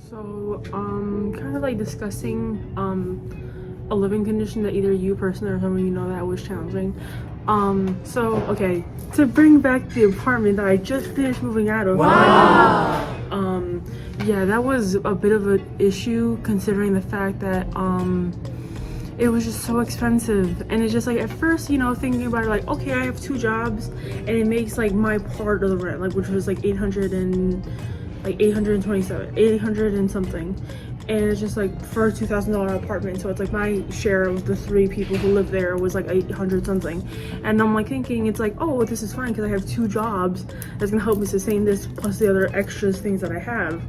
So, kind of like discussing a living condition that either you personally or someone you know that was challenging. Okay, to bring back the apartment that I just finished moving out of. Wow. Yeah, that was a bit of an issue considering the fact that it was just so expensive. And it's just like, at first, you know, thinking about it, like, okay, I have 2 jobs and it makes like my part of the rent, like, which was like 800 and something, and it's just like for a $2,000 apartment. So it's like my share of the 3 people who live there was like 800 something. And I'm like thinking, it's like, oh, this is fine because I have 2 jobs that's gonna help me sustain this plus the other extras things that I have.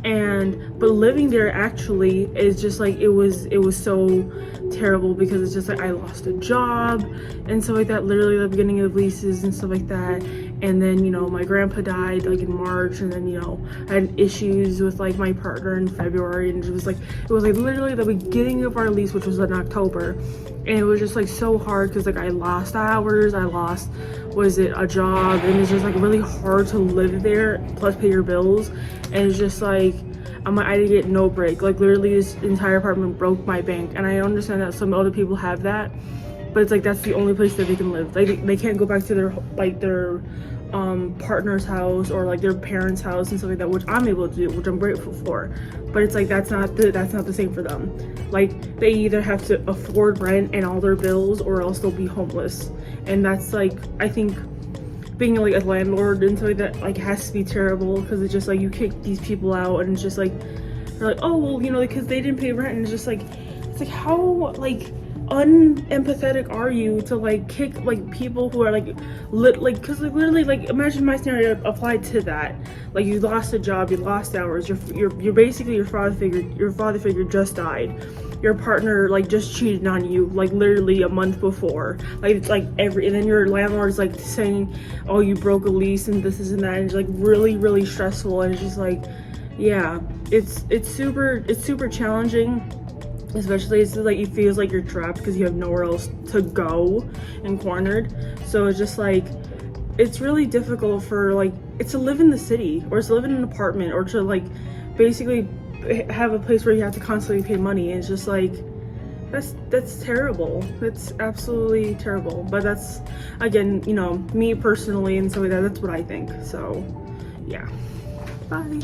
But living there actually is just like, it was so terrible because it's just like I lost a job and stuff like that, literally the beginning of leases and stuff like that. And then, you know, my grandpa died like in March, and then, you know, I had issues with like my partner in February, and it was like literally the beginning of our lease, which was in October. And it was just like so hard because like I lost hours, I lost a job, and it's just like really hard to live there plus pay your bills. And it's just like I didn't get no break. Like literally this entire apartment broke my bank. And I understand that some other people have that, but it's like that's the only place that they can live. Like they can't go back to their partner's house or like their parents' house and stuff like that, which I'm able to do, which I'm grateful for. But it's like that's not the same for them. Like they either have to afford rent and all their bills, or else they'll be homeless. And that's like, I think being like a landlord and stuff like that, like, has to be terrible, because it's just like you kick these people out and it's just like they're like, oh well, you know, because they didn't pay rent. And it's just like, it's like, how like unempathetic are you to like kick like people who are like because like literally, like, imagine my scenario applied to that. Like, you lost a job, you lost hours, you're basically your father figure just died, your partner like just cheated on you like literally a month before, and then your landlord's like saying, oh, you broke a lease and this and that, and it's like really stressful. And it's just like, yeah, it's super challenging. Especially, it's like it feels like you're trapped because you have nowhere else to go and cornered. So it's just like, it's really difficult for like, it's to live in the city, or to live in an apartment, or to like basically have a place where you have to constantly pay money. And it's just like, that's terrible. That's absolutely terrible. But that's, again, you know, me personally and so like that, that's what I think. So yeah, bye.